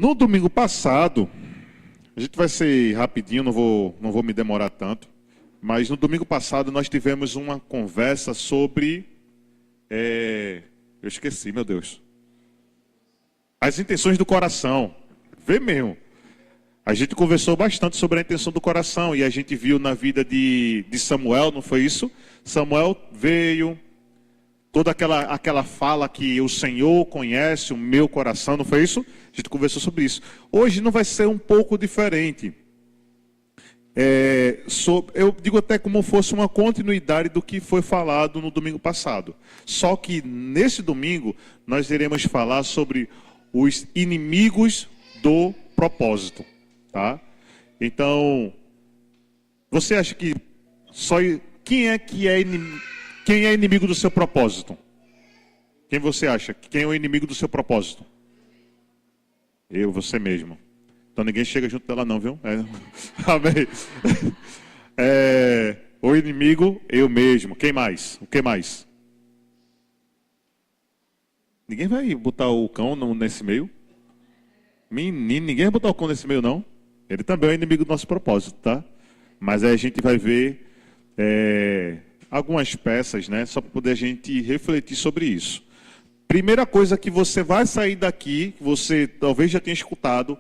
No domingo passado, a gente vai ser rapidinho, não vou me demorar tanto, mas no domingo passado nós tivemos uma conversa sobre, eu esqueci, meu Deus, as intenções do coração. Vê mesmo. A gente conversou bastante sobre a intenção do coração e a gente viu na vida de Samuel, não foi isso? Samuel veio, toda aquela fala que o Senhor conhece o meu coração, não foi isso? A gente conversou sobre isso. Hoje não vai ser um pouco diferente. Eu digo até como fosse uma continuidade do que foi falado no domingo passado. Só que nesse domingo nós iremos falar sobre os inimigos do propósito. Tá? Então, você acha que quem é inimigo do seu propósito? Quem você acha? Quem é o inimigo do seu propósito? Você mesmo. Então ninguém chega junto dela não, viu? Amém. O inimigo, eu mesmo. Quem mais? O que mais? Ninguém vai botar o cão nesse meio? Menino, ninguém vai botar o cão nesse meio, não? Ele também é inimigo do nosso propósito, tá? Mas aí a gente vai ver algumas peças, né? Só para poder a gente refletir sobre isso. Primeira coisa que você vai sair daqui, que você talvez já tenha escutado,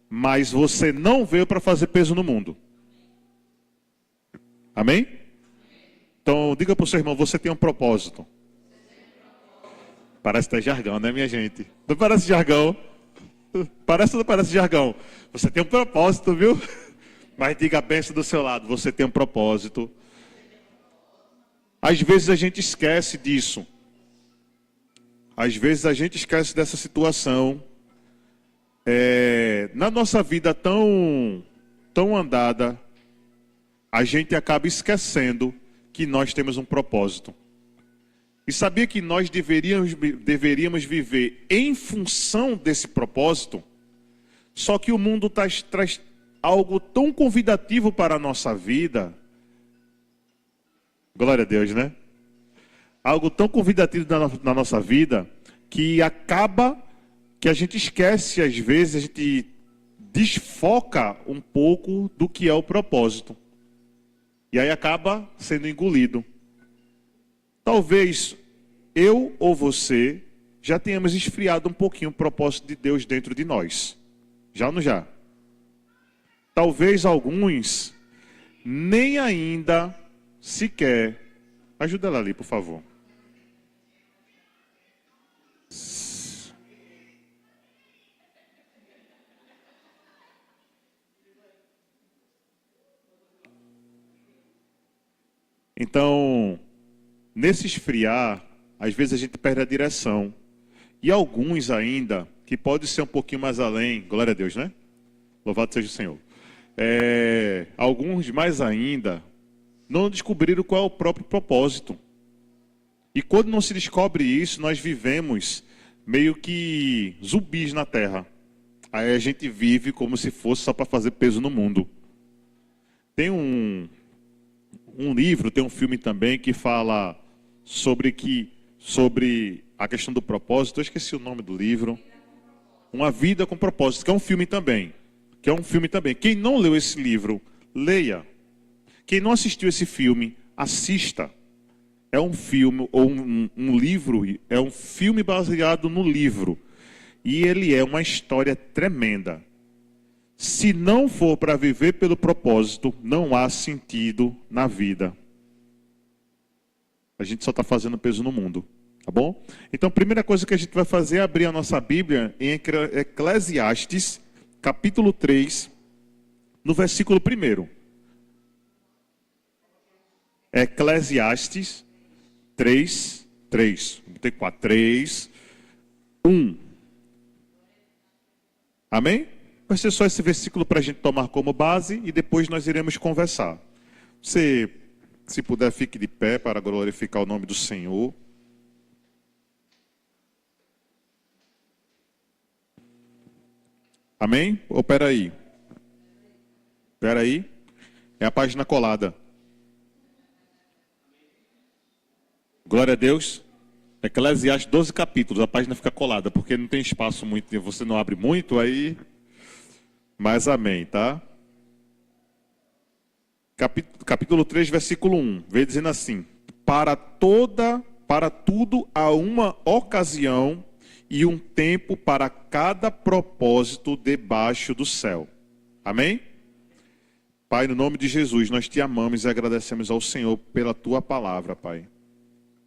mas você não veio para fazer peso no mundo. Amém? Então diga para o seu irmão, você tem um propósito. Parece até jargão, né, minha gente? Não parece jargão? Parece ou não parece jargão? Você tem um propósito, viu? Mas diga a bênção do seu lado, você tem um propósito. Às vezes a gente esquece disso. Às vezes a gente esquece dessa situação. Na nossa vida tão andada, a gente acaba esquecendo que nós temos um propósito. E sabia que nós deveríamos viver em função desse propósito? Só que o mundo traz algo tão convidativo para a nossa vida. Glória a Deus, né? Algo tão convidativo na nossa vida que acaba que a gente esquece, às vezes, a gente desfoca um pouco do que é o propósito. E aí acaba sendo engolido. Talvez eu ou você já tenhamos esfriado um pouquinho o propósito de Deus dentro de nós. Já ou não já? Talvez alguns nem ainda sequer. Ajuda ela ali, por favor. Então, nesse esfriar, às vezes a gente perde a direção. E alguns ainda, que pode ser um pouquinho mais além, glória a Deus, né? Louvado seja o Senhor. Alguns mais ainda, não descobriram qual é o próprio propósito. E quando não se descobre isso, nós vivemos meio que zumbis na terra. Aí a gente vive como se fosse só para fazer peso no mundo. Tem um livro, tem um filme também que fala sobre a questão do propósito. Eu esqueci o nome do livro. Uma Vida com Propósito, que é um filme também. Quem não leu esse livro, leia. Quem não assistiu esse filme, assista. É um filme, ou um livro, é um filme baseado no livro. E ele é uma história tremenda. Se não for para viver pelo propósito, não há sentido na vida. A gente só está fazendo peso no mundo, tá bom? Então, a primeira coisa que a gente vai fazer é abrir a nossa Bíblia em Eclesiastes, capítulo 3, no versículo 1. Eclesiastes 3. Vou ter 4. 3, 1. Amém? Vai ser só esse versículo para a gente tomar como base e depois nós iremos conversar. Você, se puder, fique de pé para glorificar o nome do Senhor. Amém? Ou peraí? Peraí. É a página colada. Glória a Deus. Eclesiastes 12 capítulos, a página fica colada, porque não tem espaço muito, você não abre muito, aí... Mas amém, tá? Capítulo 3, versículo 1, vem dizendo assim: para tudo há uma ocasião e um tempo para cada propósito debaixo do céu. Amém? Pai, no nome de Jesus, nós te amamos e agradecemos ao Senhor pela tua palavra, Pai.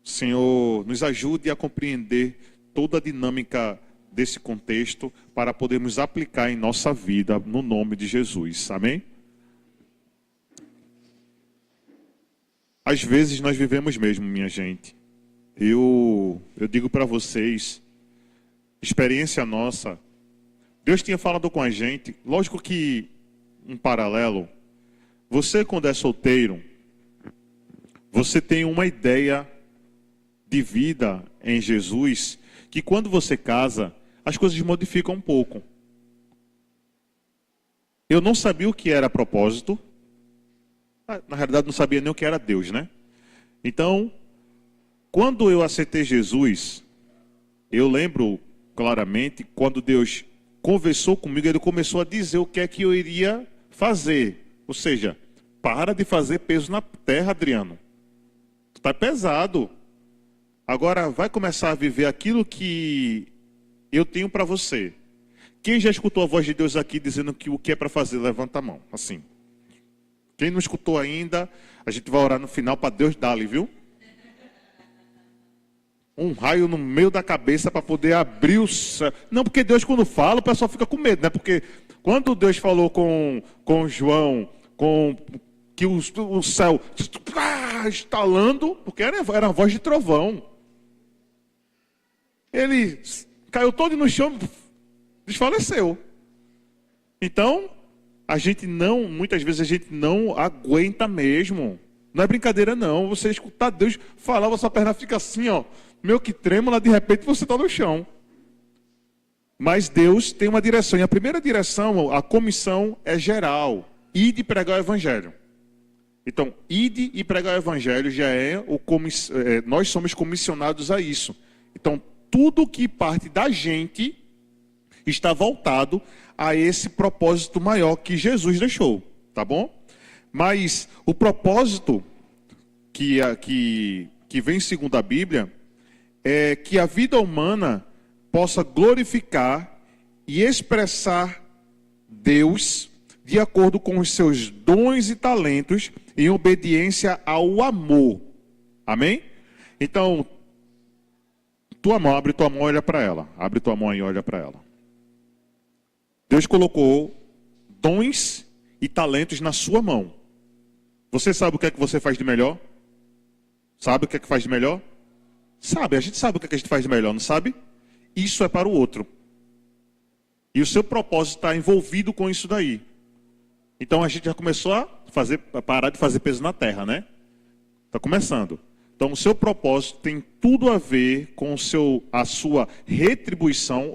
Senhor, nos ajude a compreender toda a dinâmica desse contexto para podermos aplicar em nossa vida, no nome de Jesus. Amém? Às vezes nós vivemos mesmo, minha gente. Eu digo para vocês, experiência nossa, Deus tinha falado com a gente, lógico que um paralelo, você quando é solteiro, você tem uma ideia de vida em Jesus, que quando você casa, as coisas modificam um pouco. Eu não sabia o que era propósito, na realidade não sabia nem o que era Deus, né? Então, quando eu aceitei Jesus, eu lembro claramente, quando Deus conversou comigo, Ele começou a dizer o que é que eu iria fazer. Ou seja, para de fazer peso na terra, Adriano. Tu tá pesado. Agora vai começar a viver aquilo que eu tenho para você. Quem já escutou a voz de Deus aqui dizendo que o que é para fazer, levanta a mão. Assim. Quem não escutou ainda, a gente vai orar no final para Deus dar-lhe, viu? Um raio no meio da cabeça para poder abrir o céu. Não, porque Deus quando fala, o pessoal fica com medo, né? Porque quando Deus falou com João, que o céu estalando, porque era a voz de trovão. Ele caiu todo no chão, desfaleceu. Então, muitas vezes a gente não aguenta mesmo. Não é brincadeira não, você escutar Deus falar, a sua perna fica assim, ó, meio que trêmula, de repente você está no chão. Mas Deus tem uma direção, e a primeira direção, a comissão é geral, ide pregar o evangelho. Então, ide e pregar o evangelho já nós somos comissionados a isso. Então, tudo que parte da gente está voltado a esse propósito maior que Jesus deixou, tá bom? Mas o propósito que vem segundo a Bíblia é que a vida humana possa glorificar e expressar Deus de acordo com os seus dons e talentos em obediência ao amor. Amém? Então, abre tua mão e olha para ela. Abre tua mão e olha para ela. Deus colocou dons e talentos na sua mão. Você sabe o que é que você faz de melhor? Sabe o que é que faz de melhor? Sabe, a gente sabe o que é que a gente faz de melhor, não sabe? Isso é para o outro. E o seu propósito está envolvido com isso daí. Então a gente já começou a parar de fazer peso na terra, né? Está começando. Então o seu propósito tem tudo a ver com a sua retribuição,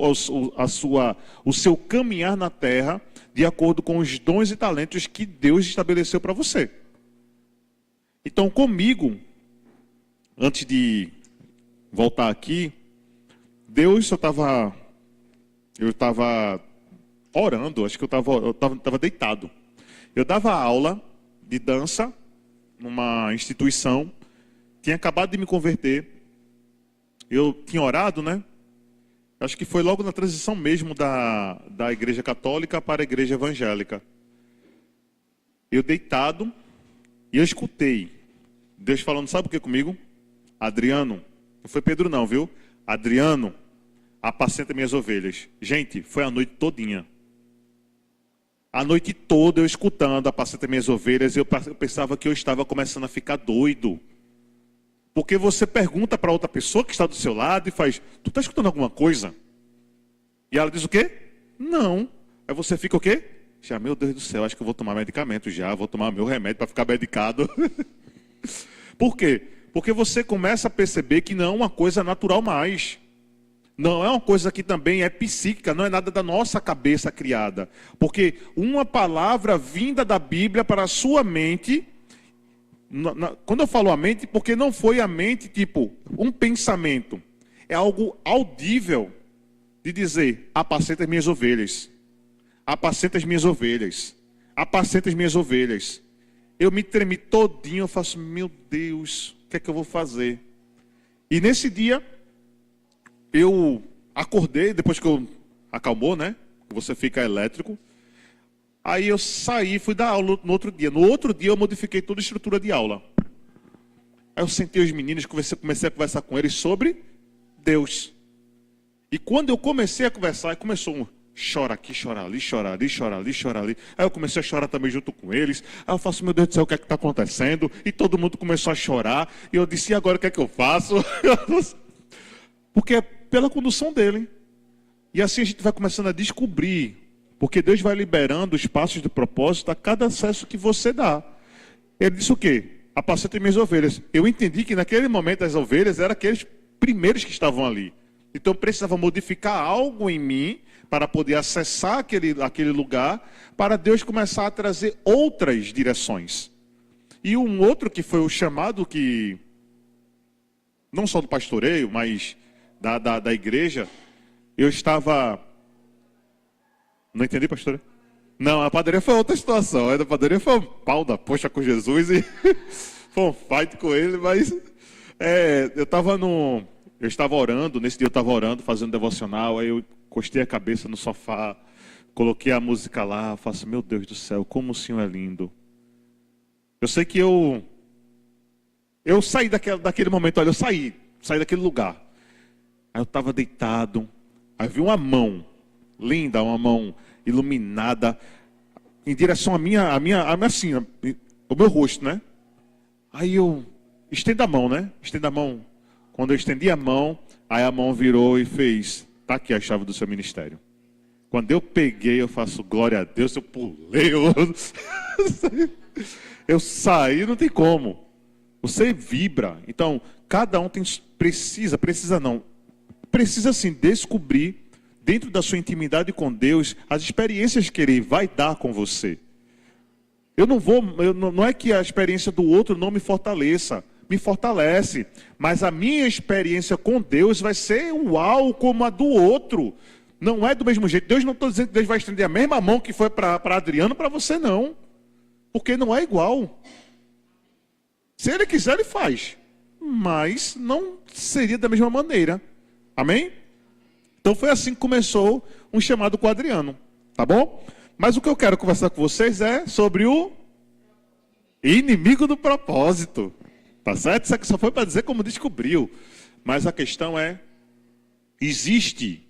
o seu caminhar na terra, de acordo com os dons e talentos que Deus estabeleceu para você. Então comigo, antes de voltar aqui, eu estava orando, acho que eu estava deitado. Eu dava aula de dança numa instituição, tinha acabado de me converter, eu tinha orado, né? Acho que foi logo na transição mesmo da igreja católica para a igreja evangélica. Eu deitado, e eu escutei Deus falando, sabe o que comigo? Adriano, não foi Pedro não, viu? Adriano, apacenta minhas ovelhas. Gente, foi a noite todinha. A noite toda eu escutando, apacenta minhas ovelhas, eu pensava que eu estava começando a ficar doido. Porque você pergunta para outra pessoa que está do seu lado e faz, tu está escutando alguma coisa? E ela diz o quê? Não. Aí você fica o quê? Já, meu Deus do céu, acho que eu vou tomar medicamento já, vou tomar meu remédio para ficar medicado. Por quê? Porque você começa a perceber que não é uma coisa natural mais. Não é uma coisa que também é psíquica, não é nada da nossa cabeça criada. Porque uma palavra vinda da Bíblia para a sua mente, quando eu falo a mente, porque não foi a mente tipo um pensamento. É algo audível de dizer: apacenta as minhas ovelhas. Apacenta as minhas ovelhas. Apacenta as minhas ovelhas. Eu me tremi todinho, eu faço: meu Deus, o que é que eu vou fazer? E nesse dia, eu acordei, depois que eu acalmou, né? Você fica elétrico. Aí eu saí, fui dar aula no outro dia. No outro dia eu modifiquei toda a estrutura de aula. Aí eu sentei os meninos, comecei a conversar com eles sobre Deus. E quando eu comecei a conversar, começou um chora aqui, chora ali, chora ali, chora ali, chora ali. Aí eu comecei a chorar também junto com eles. Aí eu faço: meu Deus do céu, o que é que está acontecendo? E todo mundo começou a chorar. E eu disse: e agora o que é que eu faço? Porque é pela condução dele. E assim a gente vai começando a descobrir. Porque Deus vai liberando os passos de propósito a cada acesso que você dá. Ele disse o quê? Apacenta minhas ovelhas. Eu entendi que naquele momento as ovelhas eram aqueles primeiros que estavam ali. Então eu precisava modificar algo em mim para poder acessar aquele lugar, para Deus começar a trazer outras direções. E um outro que foi o chamado que, não só do pastoreio, mas da igreja, eu estava... Não entendi, pastor? Não, a padaria foi outra situação. A padaria foi um pau da poxa com Jesus e foi um fight com ele, mas eu estava orando, nesse dia eu estava orando, fazendo devocional, aí eu encostei a cabeça no sofá, coloquei a música lá, faço: meu Deus do céu, como o Senhor é lindo. Eu sei que eu saí daquele momento, olha, eu saí daquele lugar. Aí eu estava deitado, aí vi uma mão linda, uma mão iluminada, em direção à minha assim, o meu rosto, né? Aí eu estendo a mão, né? Estendo a mão. Quando eu estendi a mão, aí a mão virou e fez: tá aqui a chave do seu ministério. Quando eu peguei, eu faço: glória a Deus, eu pulei, eu saí, não tem como. Você vibra. Então, cada um precisa sim descobrir, dentro da sua intimidade com Deus, as experiências que Ele vai dar com você. Não é que a experiência do outro não me fortaleça, me fortalece, mas a minha experiência com Deus vai ser uau como a do outro. Não é do mesmo jeito. Deus, não estou dizendo que Deus vai estender a mesma mão que foi para Adriano, para você não. Porque não é igual. Se Ele quiser, Ele faz. Mas não seria da mesma maneira. Amém? Então foi assim que começou um chamado com o Adriano, tá bom? Mas o que eu quero conversar com vocês é sobre o inimigo do propósito, tá certo? Isso aqui só foi para dizer como descobriu. Mas a questão é, existe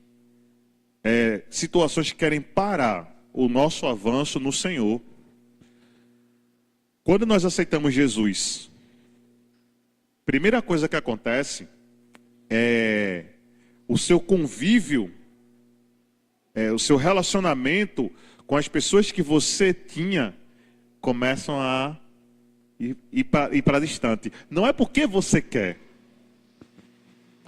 situações que querem parar o nosso avanço no Senhor. Quando nós aceitamos Jesus, primeira coisa que acontece é o seu convívio, o seu relacionamento com as pessoas que você tinha começam a ir para distante. Não é porque você quer.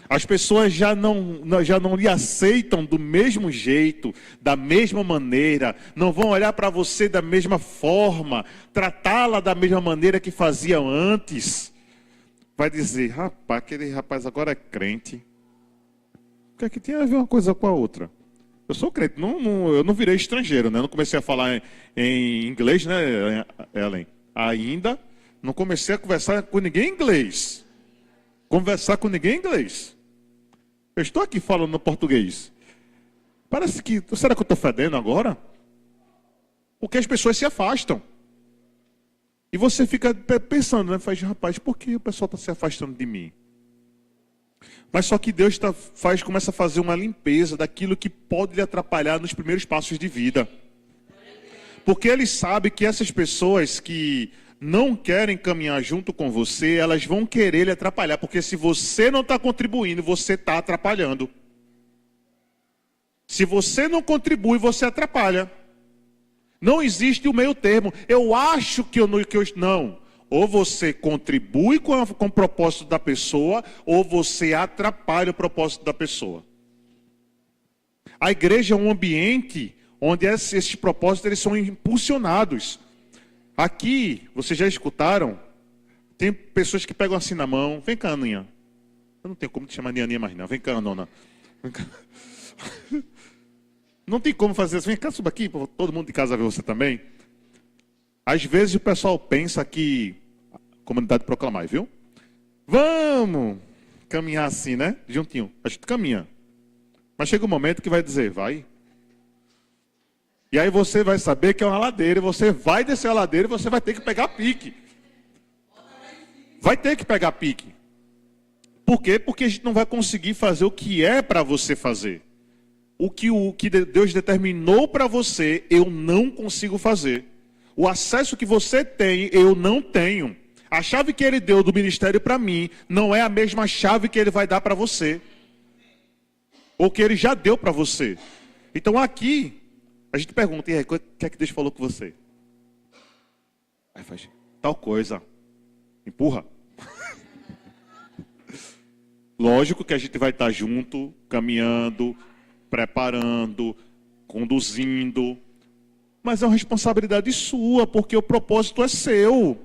As pessoas já não lhe aceitam do mesmo jeito, da mesma maneira, não vão olhar para você da mesma forma, tratá-la da mesma maneira que faziam antes. Vai dizer: rapaz, aquele rapaz agora é crente. O que é que tem a ver uma coisa com a outra? Eu sou crente, eu não virei estrangeiro, né? Eu não comecei a falar em inglês, né, Ellen? Ainda não comecei a conversar com ninguém em inglês. Conversar com ninguém em inglês. Eu estou aqui falando no português. Parece que... Será que eu estou fedendo agora? Porque as pessoas se afastam. E você fica pensando, né? Faz: rapaz, por que o pessoal está se afastando de mim? Mas só que Deus começa a fazer uma limpeza daquilo que pode lhe atrapalhar nos primeiros passos de vida. Porque Ele sabe que essas pessoas que não querem caminhar junto com você, elas vão querer lhe atrapalhar. Porque se você não está contribuindo, você está atrapalhando. Se você não contribui, você atrapalha. Não existe o meio termo. Eu acho que eu não. Ou você contribui com o propósito da pessoa, ou você atrapalha o propósito da pessoa. A igreja é um ambiente onde esses propósitos eles são impulsionados. Aqui, vocês já escutaram, tem pessoas que pegam assim na mão: vem cá, Aninha, Eu não tenho como te chamar de Aninha mais não. Vem cá, nona. Vem cá. Não tem como fazer assim. Vem cá, suba aqui, para todo mundo de casa ver você também. Às vezes o pessoal pensa que... Comunidade Proclamar, viu? Vamos caminhar assim, né? Juntinho. A gente caminha. Mas chega um momento que vai dizer, vai. E aí você vai saber que é uma ladeira. E você vai descer a ladeira e você vai ter que pegar pique. Vai ter que pegar pique. Por quê? Porque a gente não vai conseguir fazer o que é para você fazer. O que Deus determinou para você, eu não consigo fazer. O acesso que você tem, eu não tenho. A chave que Ele deu do ministério para mim, não é a mesma chave que Ele vai dar para você. Ou que Ele já deu para você. Então aqui, a gente pergunta, e aí, o que é que Deus falou com você? Aí faz, tal coisa. Empurra. Lógico que a gente vai estar junto, caminhando, preparando, conduzindo. Mas é uma responsabilidade sua, porque o propósito é seu.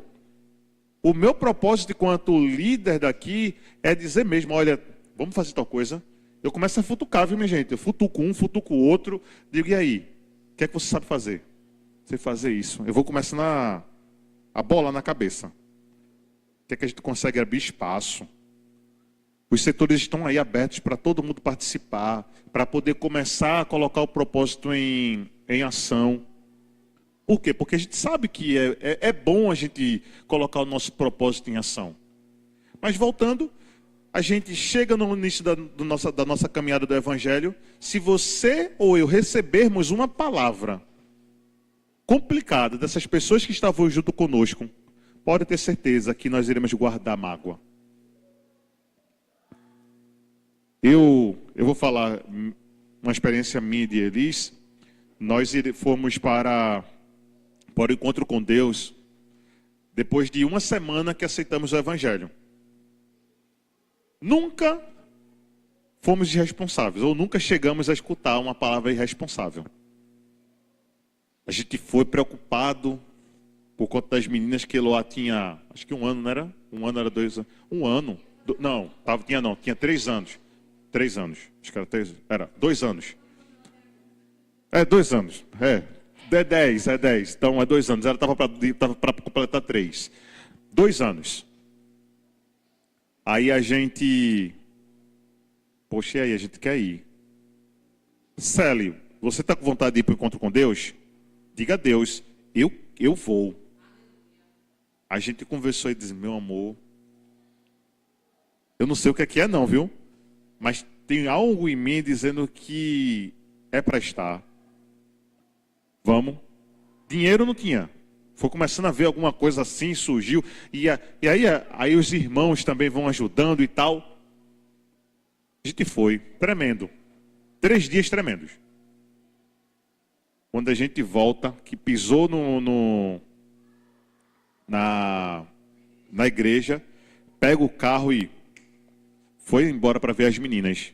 O meu propósito enquanto líder daqui é dizer mesmo, olha, vamos fazer tal coisa. Eu começo a futucar, viu, minha gente? Eu futuco um, futuco o outro. Digo, e aí? O que é que você sabe fazer? Você fazer isso. Eu vou começando a bola na cabeça. O que é que a gente consegue abrir espaço? Os setores estão aí abertos para todo mundo participar, para poder começar a colocar o propósito em ação. Por quê? Porque a gente sabe que é bom a gente colocar o nosso propósito em ação. Mas voltando, a gente chega no início da nossa caminhada do Evangelho. Se você ou eu recebermos uma palavra complicada dessas pessoas que estavam junto conosco, pode ter certeza que nós iremos guardar mágoa. Eu vou falar uma experiência minha de Elis. Nós fomos para o encontro com Deus depois de uma semana que aceitamos o Evangelho. Nunca fomos irresponsáveis, ou nunca chegamos a escutar uma palavra irresponsável. A gente foi preocupado por conta das meninas que Eloá tinha, acho que 1 ano, não era? 1 ano, era 2 anos. 1 ano? Tinha 3 anos. 3 anos. Acho que era 3, era 2 anos. 2 anos. É 10. Então é 2 anos. Ela estava para completar 3. 2 anos. Aí a gente... Poxa, e aí a gente quer ir. Célio, você está com vontade de ir para o encontro com Deus? Diga a Deus, eu vou. A gente conversou e disse, meu amor, eu não sei o que é não, viu? Mas tem algo em mim dizendo que é para estar. Vamos. Dinheiro não tinha. Foi começando a ver alguma coisa assim, surgiu. E aí os irmãos também vão ajudando e tal. A gente foi. Tremendo. 3 dias tremendos. Quando a gente volta, que pisou na igreja, pega o carro e foi embora para ver as meninas.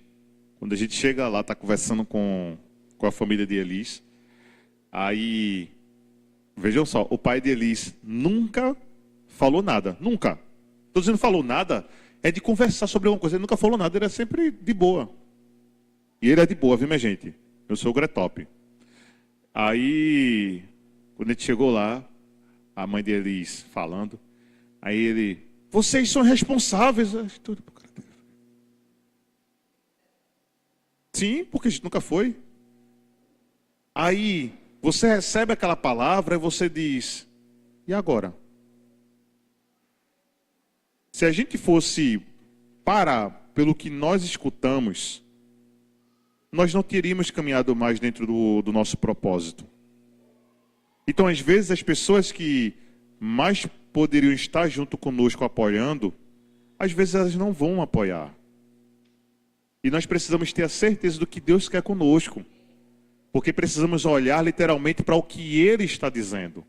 Quando a gente chega lá, está conversando com a família de Elis. Aí, vejam só, o pai de Elis nunca falou nada. Nunca. Estou dizendo falou nada, é de conversar sobre alguma coisa. Ele nunca falou nada, ele é sempre de boa. E ele é de boa, viu, minha gente? Meu sogro é top. Aí, quando a gente chegou lá, a mãe de Elis falando, aí ele, vocês são responsáveis. Sim, porque a gente nunca foi. Aí, você recebe aquela palavra e você diz, e agora? Se a gente fosse parar pelo que nós escutamos, nós não teríamos caminhado mais dentro do nosso propósito. Então, às vezes, as pessoas que mais poderiam estar junto conosco apoiando, às vezes elas não vão apoiar. E nós precisamos ter a certeza do que Deus quer conosco. Porque precisamos olhar literalmente para o que Ele está dizendo.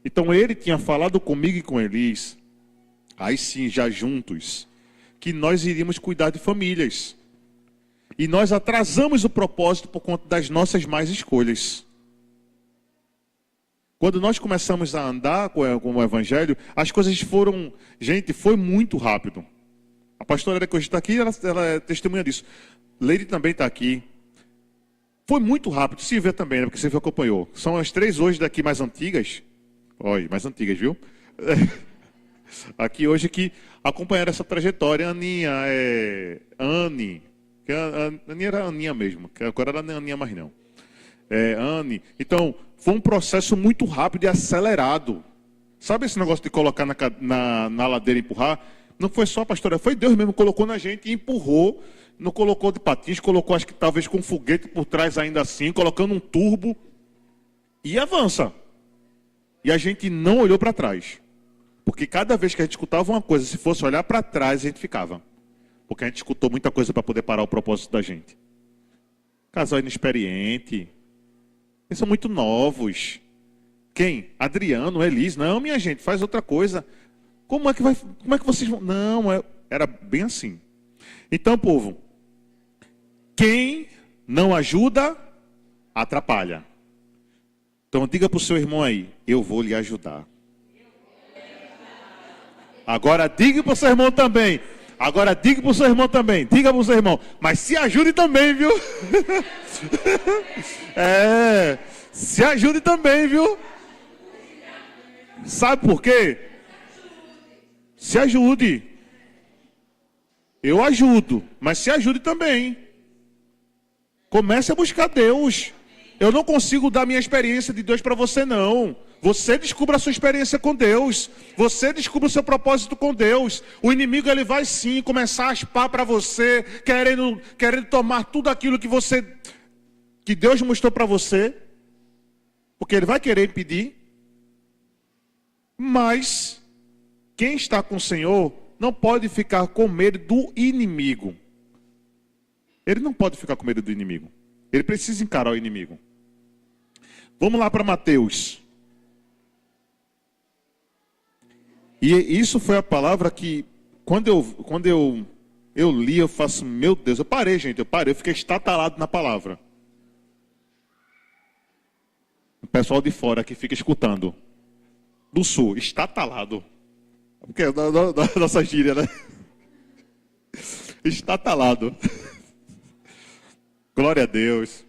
Então Ele tinha falado comigo e com Elis, aí sim, já juntos, que nós iríamos cuidar de famílias. E nós atrasamos o propósito por conta das nossas más escolhas. Quando nós começamos a andar com o Evangelho, as coisas foram... Gente, foi muito rápido. pastora que hoje está aqui, ela é testemunha disso. Leide também está aqui. Foi muito rápido, Silvia também, né, porque Silvia acompanhou. São as 3 hoje daqui mais antigas. Olha, mais antigas, viu? Aqui hoje que acompanharam essa trajetória. Aninha, Anne, que a Aninha era a Aninha mesmo, que agora ela não é Aninha mais não. Anne. Então, foi um processo muito rápido e acelerado. Sabe esse negócio de colocar na ladeira e empurrar? Não foi só a pastora, foi Deus mesmo, colocou na gente e empurrou. Não colocou de patins, colocou acho que talvez com um foguete por trás ainda assim, colocando um turbo. E avança. E a gente não olhou para trás. Porque cada vez que a gente escutava uma coisa, se fosse olhar para trás, a gente ficava. Porque a gente escutou muita coisa para poder parar o propósito da gente. Casal inexperiente. Eles são muito novos. Quem? Adriano, Elis. Não, minha gente, faz outra coisa. Como é que vocês vão? Não, era bem assim. Então, povo, quem não ajuda, atrapalha. Então, diga para o seu irmão aí, eu vou lhe ajudar. Agora, diga para o seu irmão também. Agora, diga para o seu irmão também. Diga para o seu irmão. Mas se ajude também, viu? Se ajude também, viu? Sabe por quê? Se ajude. Eu ajudo, mas se ajude também. Comece a buscar Deus. Eu não consigo dar minha experiência de Deus para você, não. Você descubra a sua experiência com Deus. Você descubra o seu propósito com Deus. O inimigo, ele vai sim começar a aspar para você, querendo tomar tudo aquilo que Deus mostrou para você. Porque ele vai querer impedir. Mas quem está com o Senhor não pode ficar com medo do inimigo. Ele não pode ficar com medo do inimigo. Ele precisa encarar o inimigo. Vamos lá para Mateus. E isso foi a palavra que, quando eu li, eu faço, meu Deus, eu parei, eu fiquei estatalado na palavra. O pessoal de fora que fica escutando. Do sul, estatalado. Porque é da nossa gíria, né? Estatalado. Glória a Deus.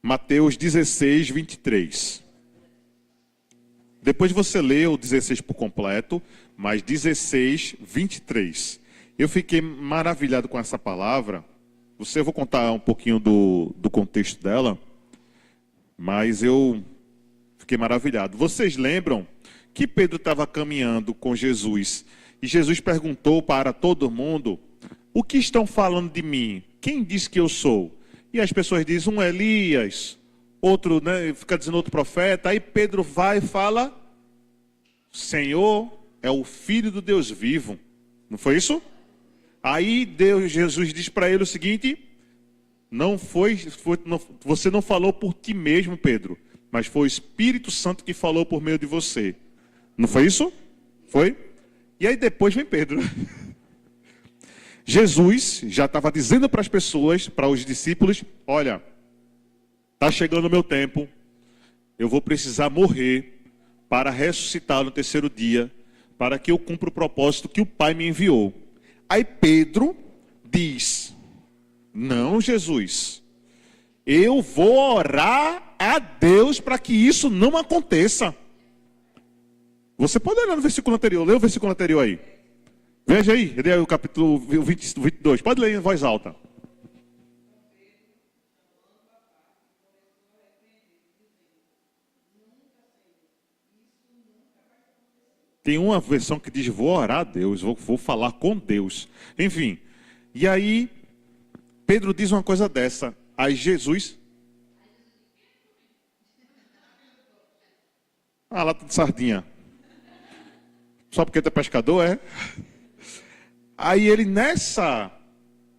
Mateus 16, 23. Depois você lê o 16 por completo, mas 16, 23. Eu fiquei maravilhado com essa palavra. Eu vou contar um pouquinho do contexto dela, mas eu fiquei maravilhado. Vocês lembram que Pedro estava caminhando com Jesus e Jesus perguntou para todo mundo: o que estão falando de mim? Quem diz que eu sou? E as pessoas dizem, um Elias, outro, né, fica dizendo outro profeta. Aí Pedro vai e fala, Senhor, é o Filho do Deus vivo. Não foi isso? Aí Jesus diz para ele o seguinte, você não falou por ti mesmo, Pedro, mas foi o Espírito Santo que falou por meio de você. Não foi isso? Foi? E aí depois vem Pedro. Jesus já estava dizendo para as pessoas, para os discípulos, olha, está chegando o meu tempo, eu vou precisar morrer para ressuscitar no terceiro dia, para que eu cumpra o propósito que o Pai me enviou. Aí Pedro diz, não, Jesus, eu vou orar a Deus para que isso não aconteça. Você pode olhar no versículo anterior, lê o versículo anterior aí. Veja aí, lê aí o capítulo 22, pode ler em voz alta. Tem uma versão que diz, vou orar a Deus, vou falar com Deus. Enfim, e aí, Pedro diz uma coisa dessa. Aí Jesus... lata de sardinha. Só porque tu é pescador, é? Aí ele nessa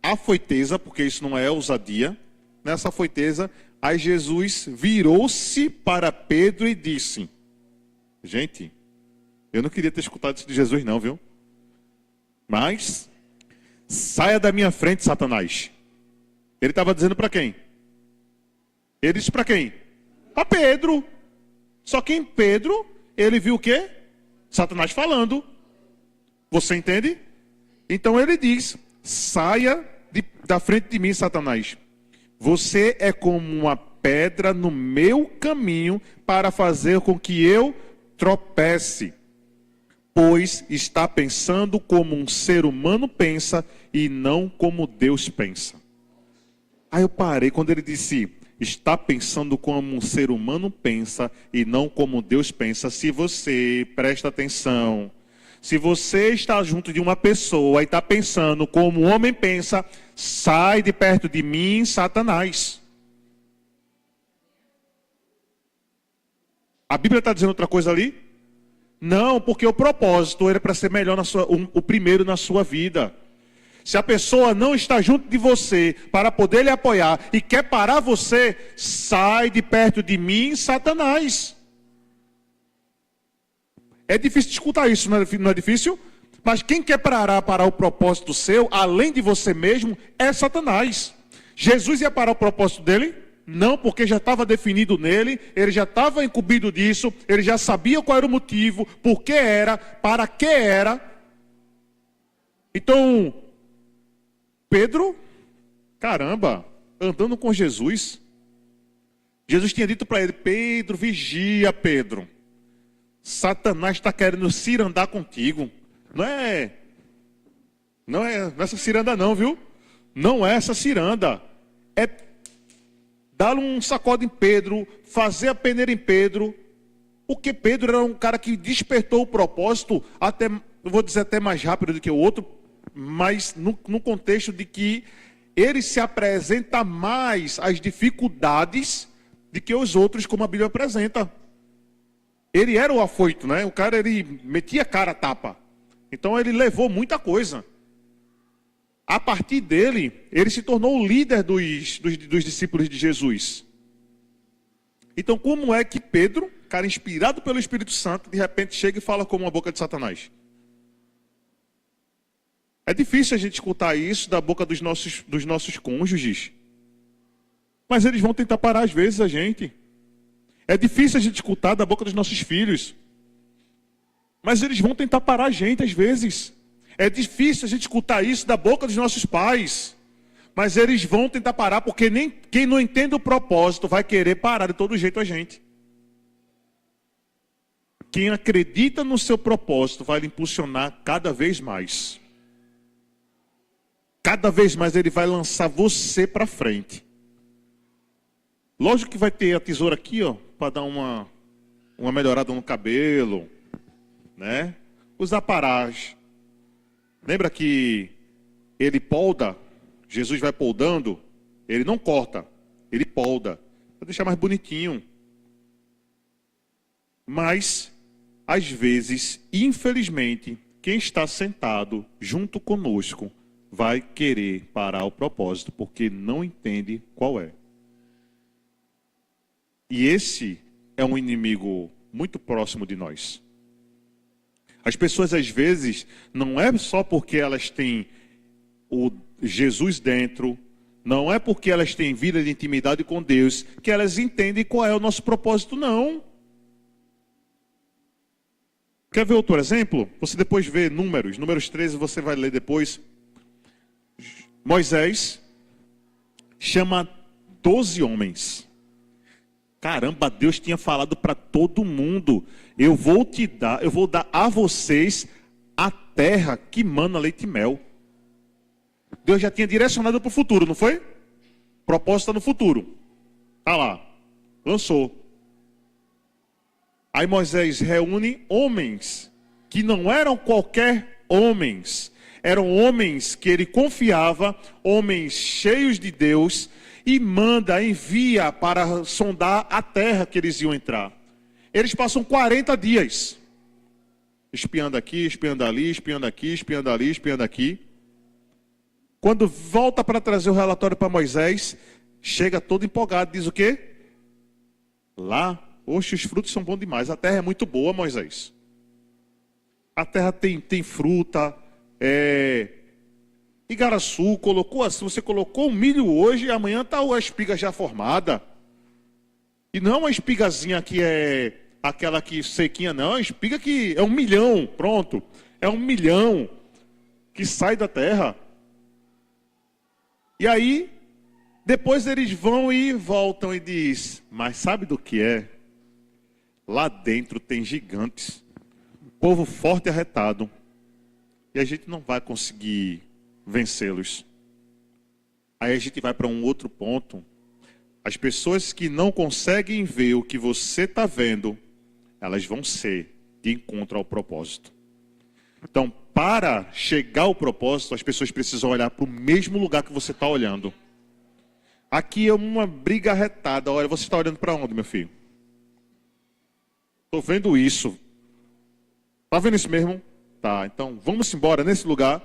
afoiteza, porque isso não é ousadia, nessa afoiteza, aí Jesus virou-se para Pedro e disse, gente, eu não queria ter escutado isso de Jesus não, viu? Mas, saia da minha frente, Satanás. Ele estava dizendo para quem? Ele disse para quem? Para Pedro. Só que em Pedro, ele viu o quê? Satanás falando. Você entende? Então ele diz: saia da frente de mim, Satanás. Você é como uma pedra no meu caminho para fazer com que eu tropece. Pois está pensando como um ser humano pensa e não como Deus pensa. Aí eu parei quando ele disse: está pensando como um ser humano pensa e não como Deus pensa. Se você, presta atenção, se você está junto de uma pessoa e está pensando como o homem pensa, sai de perto de mim, Satanás. A Bíblia está dizendo outra coisa ali? Não, porque o propósito era para ser melhor o primeiro na sua vida. Se a pessoa não está junto de você para poder lhe apoiar e quer parar você, sai de perto de mim, Satanás. É difícil de escutar isso, não é difícil? Mas quem quer parar o propósito seu, além de você mesmo, é Satanás. Jesus ia parar o propósito dele? Não, porque já estava definido nele, ele já estava incumbido disso, ele já sabia qual era o motivo, por que era, para que era. Então, Pedro, caramba, andando com Jesus, Jesus tinha dito para ele: Pedro, vigia, Pedro. Satanás está querendo cirandar contigo. Não é essa ciranda não, viu? Não é essa ciranda. É dar um sacode em Pedro, fazer a peneira em Pedro. Porque Pedro era um cara que despertou o propósito, até, eu vou dizer até mais rápido do que o outro, mas no contexto de que ele se apresenta mais às dificuldades do que os outros, como a Bíblia apresenta. Ele era o afoito, né? O cara, ele metia a cara a tapa. Então ele levou muita coisa. A partir dele, ele se tornou o líder dos discípulos de Jesus. Então, como é que Pedro, cara inspirado pelo Espírito Santo, de repente chega e fala como a boca de Satanás? É difícil a gente escutar isso da boca dos nossos cônjuges. Mas eles vão tentar parar às vezes a gente. É difícil a gente escutar da boca dos nossos filhos. Mas eles vão tentar parar a gente às vezes. É difícil a gente escutar isso da boca dos nossos pais. Mas eles vão tentar parar, porque nem quem não entende o propósito vai querer parar de todo jeito a gente. Quem acredita no seu propósito vai lhe impulsionar cada vez mais. Cada vez mais ele vai lançar você para frente. Lógico que vai ter a tesoura aqui, ó, para dar uma melhorada no cabelo, né? Os aparás. Lembra que ele polda, Jesus vai poldando, ele não corta, ele polda, para deixar mais bonitinho. Mas, às vezes, infelizmente, quem está sentado junto conosco vai querer parar o propósito, porque não entende qual é. E esse é um inimigo muito próximo de nós. As pessoas, às vezes, não é só porque elas têm o Jesus dentro, não é porque elas têm vida de intimidade com Deus, que elas entendem qual é o nosso propósito, não. Quer ver outro exemplo? Você depois vê Números 13, você vai ler depois. Moisés chama 12 homens. Caramba, Deus tinha falado para todo mundo: eu vou dar a vocês a terra que mana leite e mel. Deus já tinha direcionado para o futuro, não foi? Propósito no futuro. Tá lá, lançou. Aí Moisés reúne homens que não eram qualquer homens. Eram homens que ele confiava, homens cheios de Deus, e envia para sondar a terra que eles iam entrar. Eles passam 40 dias, espiando aqui, espiando ali, espiando aqui, espiando ali, espiando aqui. Quando volta para trazer o relatório para Moisés, chega todo empolgado, diz o quê? Lá, oxe, os frutos são bons demais, a terra é muito boa, Moisés. A terra tem fruta, Igaraçu colocou assim, você colocou um milho hoje, amanhã está a espiga já formada. E não uma espigazinha que é aquela que sequinha, não, é uma espiga que é 1 milhão, pronto. É 1 milhão que sai da terra. E aí, depois eles vão e voltam e diz, mas sabe do que é? Lá dentro tem gigantes, povo forte e arretado, e a gente não vai conseguir vencê-los. Aí a gente vai para um outro ponto. As pessoas que não conseguem ver o que você está vendo, elas vão ser de encontro ao propósito. Então, para chegar ao propósito, as pessoas precisam olhar para o mesmo lugar que você está olhando. Aqui é uma briga arretada. Olha, você está olhando para onde, meu filho? Estou vendo isso. Está vendo isso mesmo? Tá, então vamos embora nesse lugar.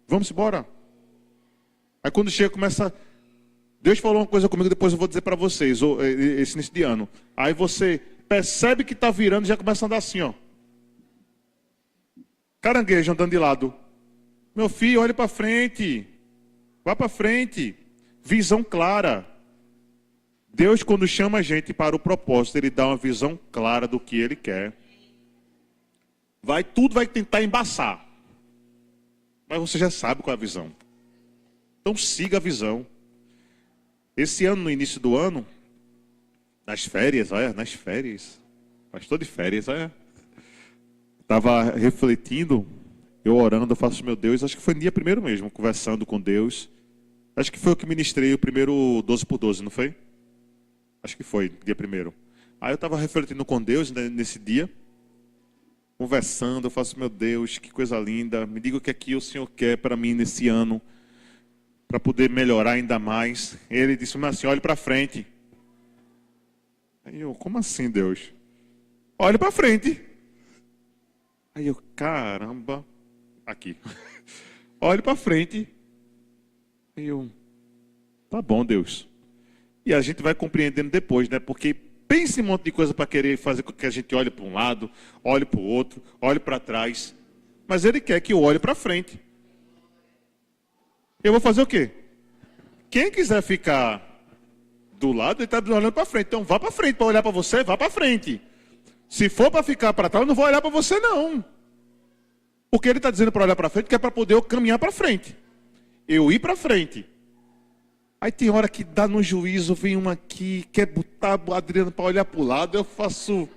Vamos embora. Aí quando chega, começa... Deus falou uma coisa comigo, depois eu vou dizer para vocês, esse início de ano. Aí você percebe que está virando e já começa a andar assim, ó. Caranguejo andando de lado. Meu filho, olhe para frente. Vá para frente. Visão clara. Deus, quando chama a gente para o propósito, Ele dá uma visão clara do que Ele quer. Tudo vai tentar embaçar. Mas você já sabe qual é a visão. Então siga a visão. Esse ano, no início do ano, nas férias, olha, nas férias. Pastor de férias, olha. Estava refletindo, eu orando, eu faço, meu Deus, acho que foi no dia primeiro mesmo, conversando com Deus. Acho que foi o que ministrei o primeiro 12 por 12, não foi? Acho que foi, dia primeiro. Aí eu estava refletindo com Deus, né, nesse dia, conversando, eu faço, meu Deus, que coisa linda, me diga o que aqui o Senhor quer para mim nesse ano, para poder melhorar ainda mais. Ele disse, mas assim, olhe para frente. Aí eu, como assim, Deus? Olhe para frente. Aí eu, caramba, aqui. Olhe para frente. Aí eu, tá bom, Deus. E a gente vai compreendendo depois, né? Porque pensa em um monte de coisa para querer fazer com que a gente olhe para um lado, olhe para o outro, olhe para trás. Mas Ele quer que eu olhe para frente. Eu vou fazer o quê? Quem quiser ficar do lado, ele está olhando para frente. Então vá para frente, para olhar para você, vá para frente. Se for para ficar para trás, eu não vou olhar para você, não. Porque Ele está dizendo para olhar para frente, que é para poder eu caminhar para frente. Eu ir para frente. Aí tem hora que dá no juízo, vem uma aqui, quer botar o Adriano para olhar para o lado, eu faço...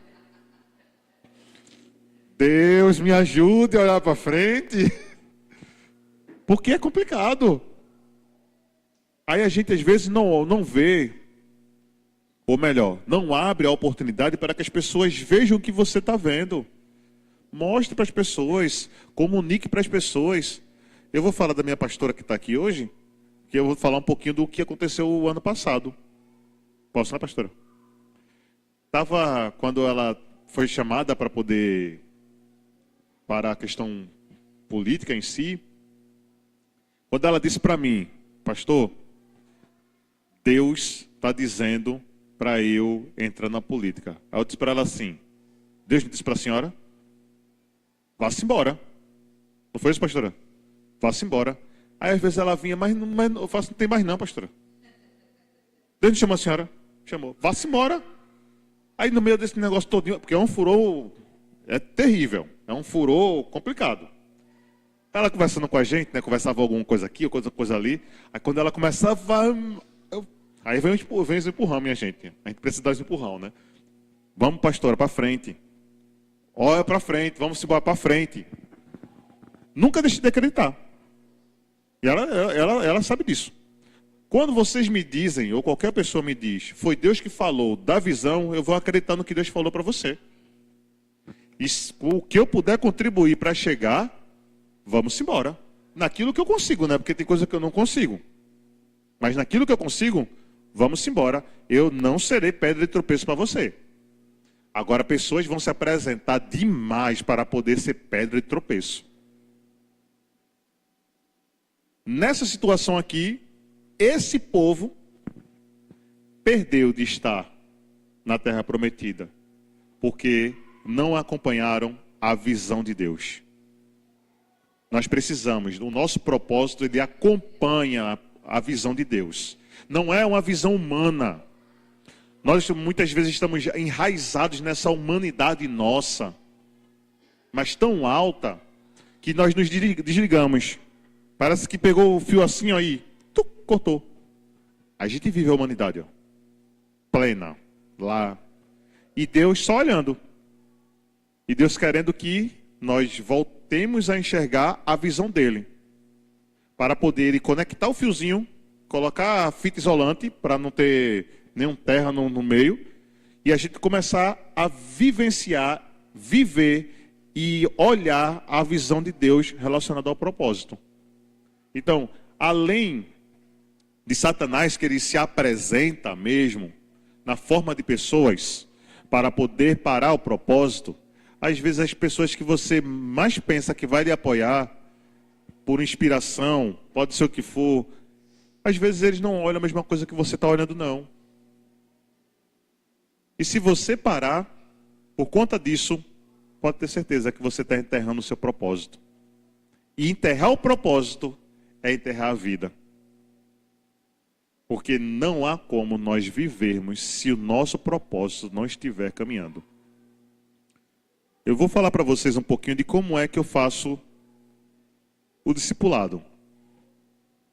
Deus me ajude a olhar para frente. Porque é complicado. Aí a gente às vezes não vê, ou melhor, não abre a oportunidade para que as pessoas vejam o que você está vendo. Mostre para as pessoas, comunique para as pessoas. Eu vou falar da minha pastora que está aqui hoje, que eu vou falar um pouquinho do que aconteceu o ano passado. Posso, né, pastora? Quando ela foi chamada para a questão política em si, quando ela disse para mim, pastor, Deus está dizendo para eu entrar na política. Aí eu disse para ela assim, Deus me disse para a senhora, vá-se embora. Não foi isso, pastora? Vá-se embora. Aí às vezes ela vinha, mas eu faço, não tem mais não, pastora. Deus me chamou a senhora, chamou, vá-se embora. Aí no meio desse negócio todinho, porque é um furor, é terrível, é um furor complicado. Ela conversando com a gente, né, conversava alguma coisa aqui, coisa ali. Aí quando ela começava, aí vem os empurrão, minha gente. A gente precisa dar os empurrão, né? Vamos, pastora, para frente. Olha para frente, vamos embora para frente. Nunca deixe de acreditar. E ela sabe disso. Quando vocês me dizem, ou qualquer pessoa me diz, foi Deus que falou da visão, eu vou acreditar no que Deus falou para você. E o que eu puder contribuir para chegar, vamos embora. Naquilo que eu consigo, né? Porque tem coisa que eu não consigo. Mas naquilo que eu consigo, vamos embora. Eu não serei pedra de tropeço para você. Agora, pessoas vão se apresentar demais para poder ser pedra de tropeço. Nessa situação aqui, esse povo perdeu de estar na terra prometida, porque não acompanharam a visão de Deus. Nós precisamos, o nosso propósito, ele acompanha a visão de Deus. Não é uma visão humana. Nós muitas vezes estamos enraizados nessa humanidade nossa, mas tão alta, que nós nos desligamos. Parece que pegou o fio assim, ó, e cortou. A gente vive a humanidade, ó, plena, lá. E Deus só olhando. E Deus querendo que nós voltemos a enxergar a visão dele. Para poder conectar o fiozinho, colocar a fita isolante, para não ter nenhum terra no meio. E a gente começar a vivenciar, viver e olhar a visão de Deus relacionada ao propósito. Então, além de Satanás, que ele se apresenta mesmo na forma de pessoas para poder parar o propósito, às vezes as pessoas que você mais pensa que vai lhe apoiar, por inspiração, pode ser o que for, às vezes eles não olham a mesma coisa que você está olhando, não. E se você parar, por conta disso, pode ter certeza que você está enterrando o seu propósito. E enterrar o propósito é enterrar a vida. Porque não há como nós vivermos se o nosso propósito não estiver caminhando. Eu vou falar para vocês um pouquinho de como é que eu faço o discipulado.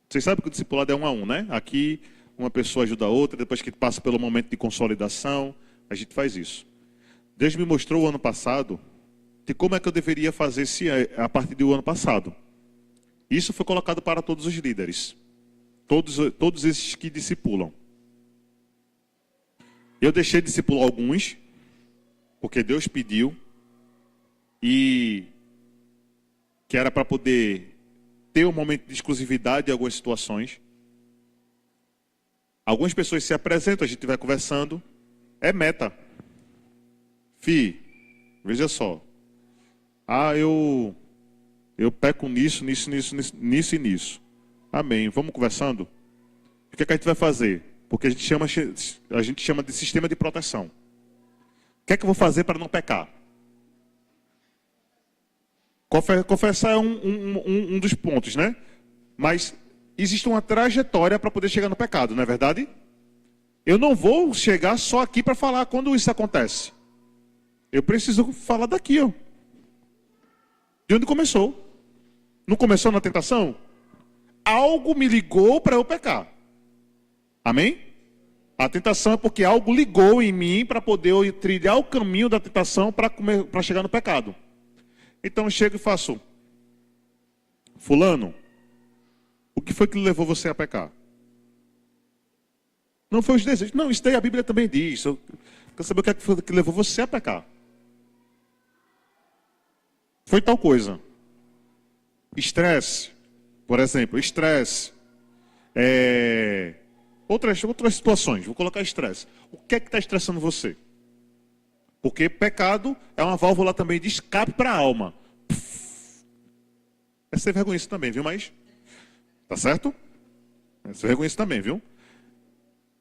Vocês sabem que o discipulado é 1 a 1, né? Aqui uma pessoa ajuda a outra, depois que passa pelo momento de consolidação, a gente faz isso. Deus me mostrou o ano passado de como é que eu deveria fazer a partir do ano passado. Isso foi colocado para todos os líderes. Todos esses que discipulam. Eu deixei de discipular alguns, porque Deus pediu, e que era para poder ter um momento de exclusividade em algumas situações. Algumas pessoas se apresentam, a gente vai conversando, é meta. Veja só. Eu peco nisso e nisso. Amém. Vamos conversando? O que é que a gente vai fazer? Porque a gente chama de sistema de proteção. O que é que eu vou fazer para não pecar? Confessar é um dos pontos, né? Mas existe uma trajetória para poder chegar no pecado, não é verdade? Eu não vou chegar só aqui para falar quando isso acontece. Eu preciso falar daqui, ó. De onde começou? Não começou na tentação? Algo me ligou para eu pecar. Amém? A tentação é porque algo ligou em mim para poder eu trilhar o caminho da tentação para chegar no pecado. Então eu chego e faço: fulano, o que foi que levou você a pecar? Não foi os desejos. Não, isso daí a Bíblia também diz. Eu quero saber o que é que foi que levou você a pecar. Foi tal coisa. Estresse, por exemplo, estresse. Outras situações, vou colocar estresse. O que é que está estressando você? Porque pecado é uma válvula também de escape para a alma. É sem vergonha isso também, viu? Mas, tá certo? É sem vergonha isso também, viu?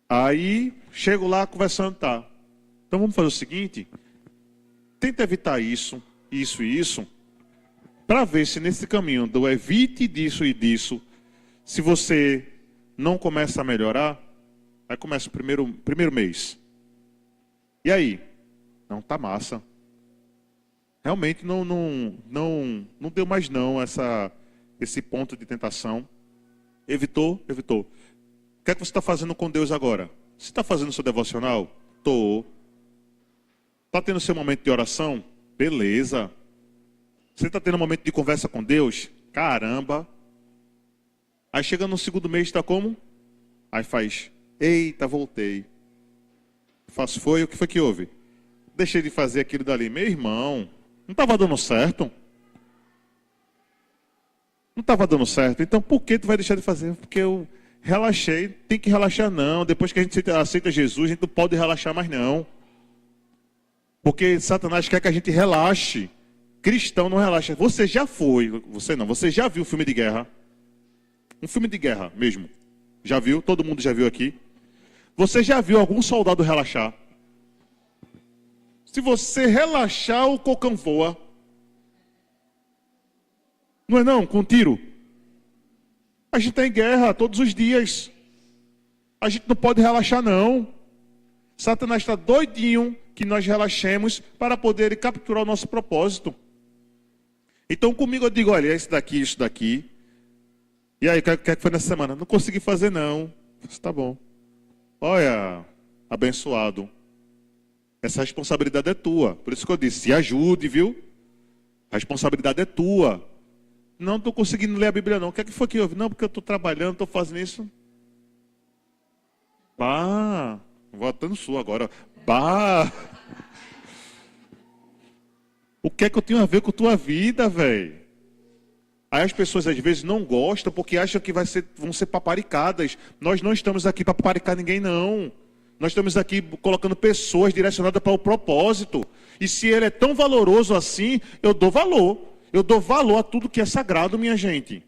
Aí, chego lá conversando, tá. Então vamos fazer o seguinte. Tenta evitar isso, para ver se nesse caminho do evite disso e disso, se você não começa a melhorar, aí começa o primeiro mês. E aí? Não, tá massa. Realmente não deu mais não esse ponto de tentação. Evitou. O que é que você está fazendo com Deus agora? Você está fazendo seu devocional? Tô. Está tendo seu momento de oração? Beleza. Você está tendo um momento de conversa com Deus? Caramba. Aí chega no segundo mês, está como? Aí faz: eita, voltei. O que foi que houve? Deixei de fazer aquilo dali. Meu irmão, não estava dando certo. Não estava dando certo. Então por que tu vai deixar de fazer? Porque eu relaxei. Tem que relaxar não. Depois que a gente aceita Jesus, a gente não pode relaxar mais não. Porque Satanás quer que a gente relaxe. Cristão não relaxa. Você já viu filme de guerra? Um filme de guerra mesmo. Já viu? Todo mundo já viu aqui. Você já viu algum soldado relaxar? Se você relaxar, o cocão voa. Não é não? Com tiro. A gente está em guerra todos os dias. A gente não pode relaxar não. Satanás está doidinho que nós relaxemos para poder capturar o nosso propósito. Então comigo eu digo, olha, isso daqui. E aí, o que foi nessa semana? Não consegui fazer não. Tá bom. Olha, abençoado. Essa responsabilidade é tua. Por isso que eu disse, se ajude, viu? A responsabilidade é tua. Não estou conseguindo ler a Bíblia não. O que foi que houve? Não, porque eu estou trabalhando, estou fazendo isso. Bah, votando sua agora. Bah. O que é que eu tenho a ver com tua vida, velho? Aí as pessoas às vezes não gostam porque acham que vão ser paparicadas. Nós não estamos aqui para paparicar ninguém, não. Nós estamos aqui colocando pessoas direcionadas para o propósito. E se ele é tão valoroso assim, eu dou valor. Eu dou valor a tudo que é sagrado, minha gente.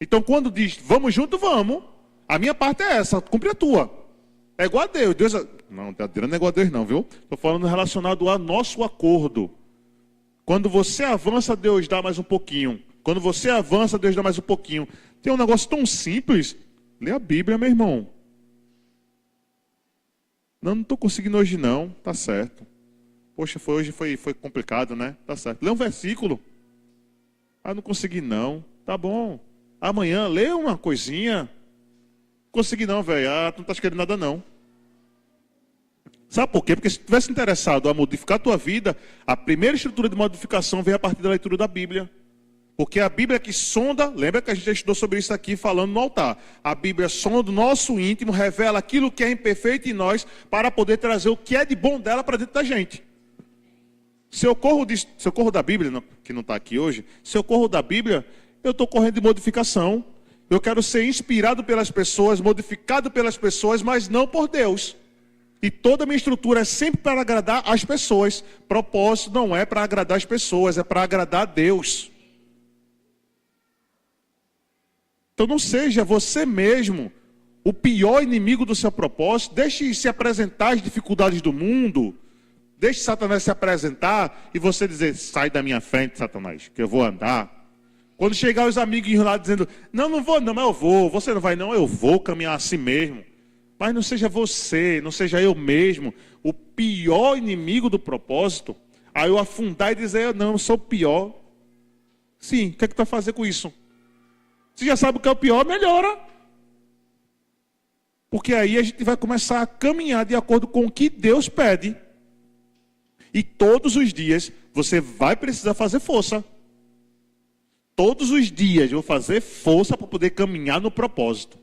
Então quando diz, vamos junto, vamos. A minha parte é essa, cumpre a tua. É igual a Deus. Não, não é igual a Deus não, viu? Estou falando relacionado ao nosso acordo. Quando você avança, Deus dá mais um pouquinho. Quando você avança, Deus dá mais um pouquinho. Tem um negócio tão simples. Lê a Bíblia, meu irmão. Não estou conseguindo hoje não. Tá certo. Poxa, hoje foi complicado, né? Tá certo. Lê um versículo. Ah, não consegui não. Tá bom. Amanhã, lê uma coisinha. Não consegui não, velho. Ah, tu não estás querendo nada não. Sabe por quê? Porque se tivesse interessado a modificar a tua vida, a primeira estrutura de modificação veio a partir da leitura da Bíblia. Porque a Bíblia que sonda, lembra que a gente já estudou sobre isso aqui falando no altar. A Bíblia sonda o nosso íntimo, revela aquilo que é imperfeito em nós, para poder trazer o que é de bom dela para dentro da gente. Se eu corro da Bíblia, que não está aqui hoje, se eu corro da Bíblia, eu estou correndo de modificação. Eu quero ser inspirado pelas pessoas, modificado pelas pessoas, mas não por Deus. E toda a minha estrutura é sempre para agradar as pessoas. Propósito não é para agradar as pessoas, é para agradar a Deus. Então não seja você mesmo o pior inimigo do seu propósito. Deixe se apresentar as dificuldades do mundo. Deixe Satanás se apresentar e você dizer, sai da minha frente, Satanás, que eu vou andar. Quando chegar os amigos lá dizendo, não vou não, mas eu vou. Você não vai não, eu vou caminhar assim mesmo. Mas não seja você, não seja eu mesmo, o pior inimigo do propósito. Aí eu afundar e dizer, não, eu sou o pior. Sim, o que é que tu vai fazer com isso? Você já sabe o que é o pior, melhora. Porque aí a gente vai começar a caminhar de acordo com o que Deus pede. E todos os dias você vai precisar fazer força. Todos os dias eu vou fazer força para poder caminhar no propósito.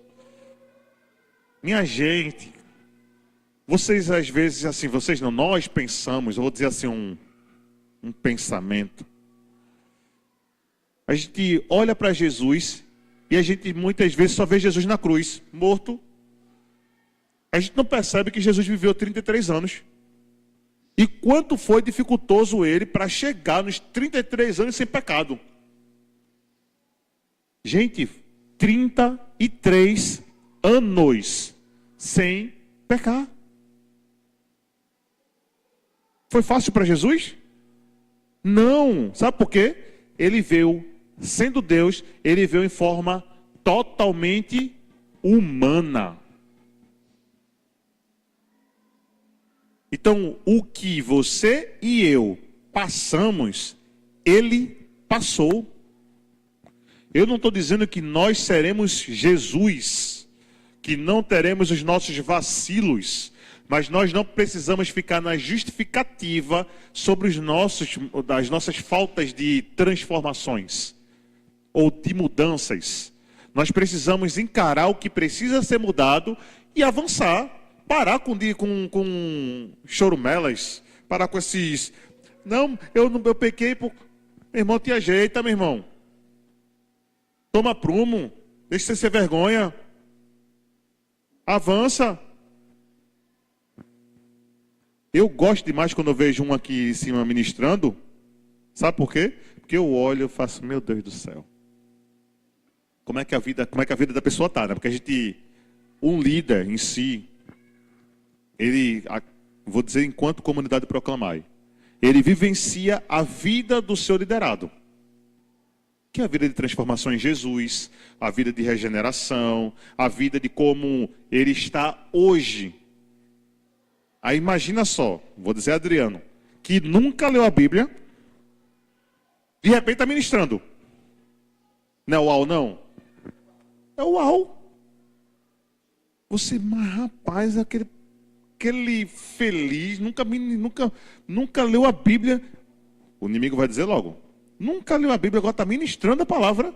Minha gente, vocês às vezes, assim, nós pensamos, eu vou dizer assim, um pensamento. A gente olha para Jesus e a gente muitas vezes só vê Jesus na cruz, morto. A gente não percebe que Jesus viveu 33 anos. E quanto foi dificultoso ele para chegar nos 33 anos sem pecado. Gente, 33 anos sem pecar. Foi fácil para Jesus? Não. Sabe por quê? Ele veio, sendo Deus, ele veio em forma totalmente humana. Então, o que você e eu passamos, ele passou. Eu não estou dizendo que nós seremos Jesus, que não teremos os nossos vacilos, mas nós não precisamos ficar na justificativa sobre as nossas faltas de transformações ou de mudanças. Nós precisamos encarar o que precisa ser mudado e avançar. Parar com chorumelas, parar com esses... Não, eu pequei por... Meu irmão, te ajeita, meu irmão. Toma prumo, deixa você ser vergonha. Avança. Eu gosto demais quando eu vejo um aqui em cima ministrando. Sabe por quê? Porque eu olho e faço, meu Deus do céu. Como é que a vida da pessoa está, né? Porque a gente, um líder em si, ele, vou dizer enquanto comunidade proclamai, ele vivencia a vida do seu liderado. Que é a vida de transformação em Jesus, a vida de regeneração, a vida de como ele está hoje. Aí imagina só, vou dizer Adriano, que nunca leu a Bíblia, De repente está ministrando. Não é uau, não? É uau. Você, mas rapaz, aquele feliz, nunca leu a Bíblia. O inimigo vai dizer logo, nunca leu a Bíblia, agora está ministrando a palavra.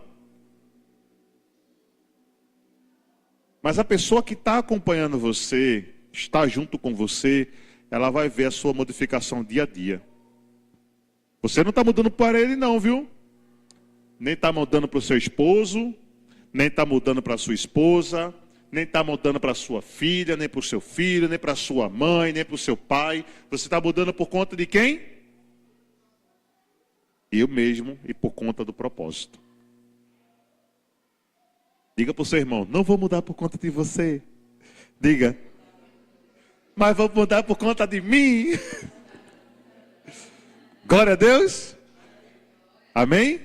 Mas a pessoa que está acompanhando você, está junto com você, ela vai ver a sua modificação dia a dia. Você não está mudando para ele não, viu? Nem está mudando para o seu esposo, nem está mudando para a sua esposa, nem está mudando para a sua filha, nem para o seu filho, nem para a sua mãe, nem para o seu pai. Você está mudando por conta de quem? Eu mesmo e por conta do propósito. Diga para o seu irmão, não vou mudar por conta de você. Diga, mas vou mudar por conta de mim. Glória a Deus. Amém?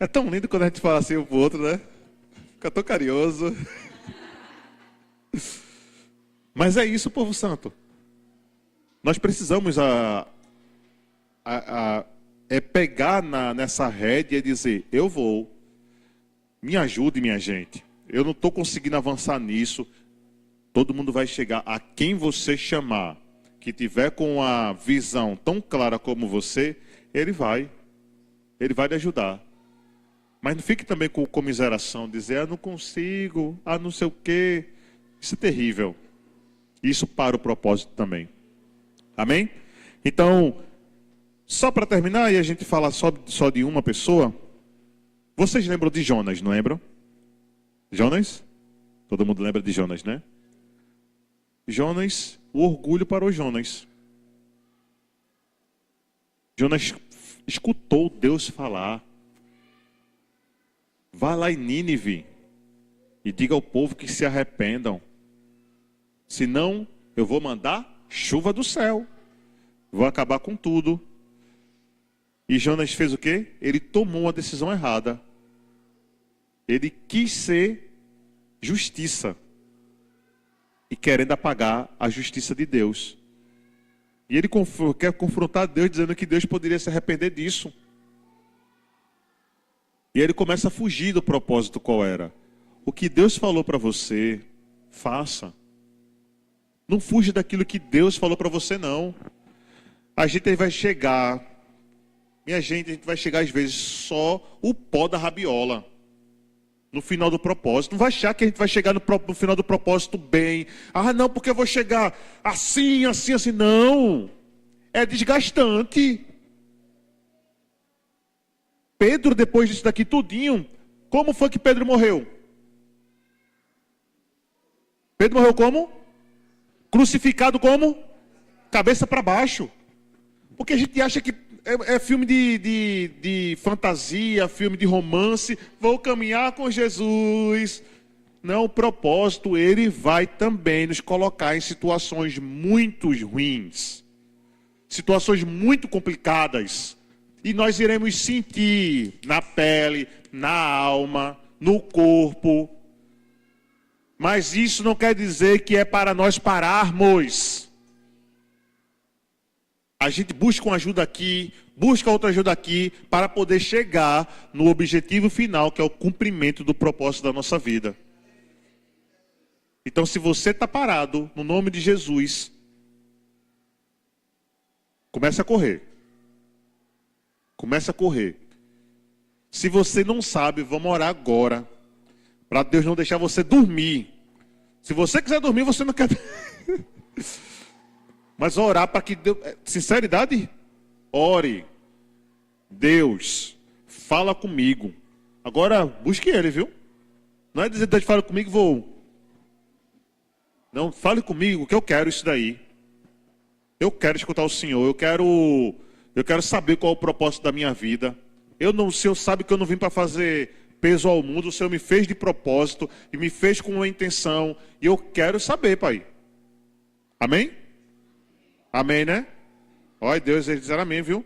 É tão lindo quando a gente fala assim um pro outro, né? Fica tão carinhoso. Mas é isso, povo santo. Nós precisamos pegar nessa rédea e dizer, eu vou. Me ajude, minha gente. Eu não estou conseguindo avançar nisso. Todo mundo vai chegar a quem você chamar, que tiver com a visão tão clara como você, ele vai lhe ajudar. Mas não fique também com comiseração, dizer, não consigo, não sei o quê. Isso é terrível. Isso para o propósito também. Amém? Então, só para terminar, e a gente fala só de uma pessoa, vocês lembram de Jonas, não lembram? Jonas? Todo mundo lembra de Jonas, né? Jonas, o orgulho parou Jonas. Jonas escutou Deus falar. Vá lá em Nínive e diga ao povo que se arrependam. Senão, eu vou mandar chuva do céu. Vou acabar com tudo. E Jonas fez o quê? Ele tomou uma decisão errada. Ele quis ser justiça. E querendo apagar a justiça de Deus. E ele quer confrontar Deus dizendo que Deus poderia se arrepender disso. E ele começa a fugir do propósito qual era. O que Deus falou para você, faça. Não fuja daquilo que Deus falou para você, não. A gente vai chegar, minha gente, a gente vai chegar às vezes só o pó da rabiola. No final do propósito. Não vai achar que a gente vai chegar no final do propósito bem. Não, porque eu vou chegar assim, assim, assim. Não. É desgastante. Pedro, depois disso daqui tudinho, como foi que Pedro morreu? Pedro morreu como? Crucificado como? Cabeça para baixo. Porque a gente acha que é filme de fantasia, filme de romance. Vou caminhar com Jesus. Não, o propósito, ele vai também nos colocar em situações muito ruins. Situações muito complicadas. E nós iremos sentir na pele, na alma, no corpo. Mas isso não quer dizer que é para nós pararmos. A gente busca uma ajuda aqui, busca outra ajuda aqui, para poder chegar no objetivo final, que é o cumprimento do propósito da nossa vida. Então, se você está parado, no nome de Jesus, comece a correr. Comece a correr. Se você não sabe, vamos orar agora, para Deus não deixar você dormir. Se você quiser dormir, você não quer... Mas orar para que Deus... Sinceridade, ore. Deus, fala comigo. Agora, busque Ele, viu? Não é dizer, Deus, fala comigo, vou. Não, fale comigo, que eu quero isso daí. Eu quero escutar o Senhor. Eu quero saber qual é o propósito da minha vida. O Senhor sabe que eu não vim para fazer peso ao mundo. O Senhor me fez de propósito e me fez com uma intenção. E eu quero saber, Pai. Amém? Amém, né? Olha, Deus, eles disseram amém, viu?